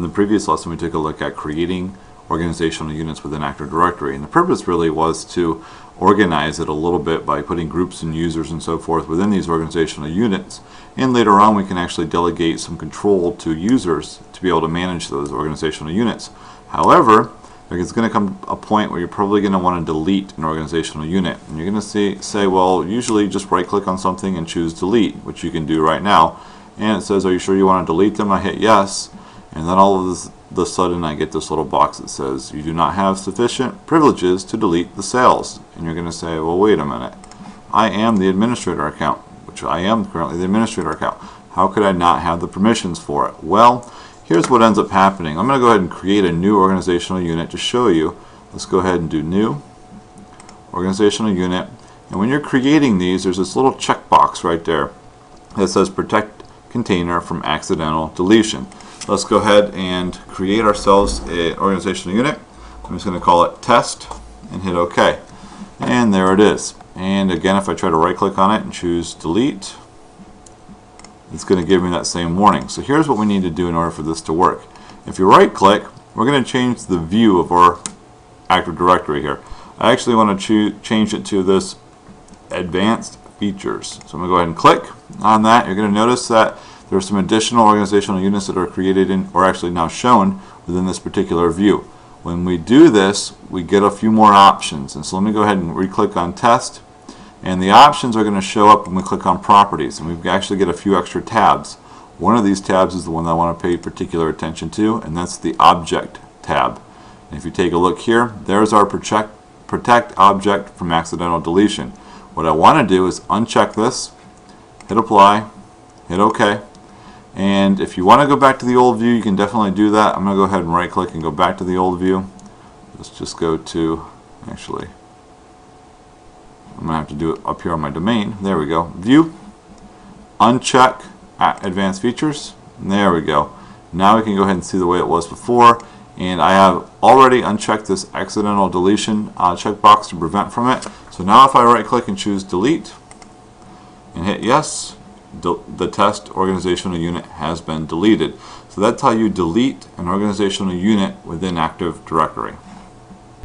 In the previous lesson we took a look at creating organizational units within Active Directory, and the purpose really was to organize it a little bit by putting groups and users and so forth within these organizational units, and later on we can actually delegate some control to users to be able to manage those organizational units. However, there's going to come a point where you're probably going to want to delete an organizational unit, and you're going to say, well, usually just right click on something and choose delete, which you can do right now, and it says, are you sure you want to delete them? I hit yes, and then all of a sudden I get this little box that says you do not have sufficient privileges to delete the sales. And you're going to say, well, wait a minute, I am the administrator account, which I am currently the administrator account. How could I not have the permissions for it? Well, here's what ends up happening. I'm going to go ahead and create a new organizational unit to show you. Let's go ahead and do new organizational unit, and when you're creating these, there's this little checkbox right there that says protect container from accidental deletion. Let's go ahead and create ourselves an organizational unit. I'm just going to call it test and hit OK. And there it is. And again, if I try to right click on it and choose delete, it's going to give me that same warning. So here's what we need to do in order for this to work. If you right click, we're going to change the view of our Active Directory here. I actually want to change it to this advanced features. So I'm going to go ahead and click on that. You're going to notice that there are some additional organizational units that are created in, or actually now shown within this particular view. When we do this, we get a few more options. And so let me go ahead and re-click on test. And the options are going to show up when we click on properties. And we actually get a few extra tabs. One of these tabs is the one that I want to pay particular attention to, and that's the object tab. And if you take a look here, there's our protect object from accidental deletion. What I want to do is uncheck this, hit apply, hit OK. And if you want to go back to the old view, you can definitely do that. I'm going to go ahead and right click and go back to the old view. Let's just go to, actually, I'm going to have to do it up here on my domain. There we go. View, uncheck advanced features. And there we go. Now we can go ahead and see the way it was before. And I have already unchecked this accidental deletion checkbox to prevent from it. So now if I right click and choose delete and hit yes, the test organizational unit has been deleted. So that's how you delete an organizational unit within Active Directory.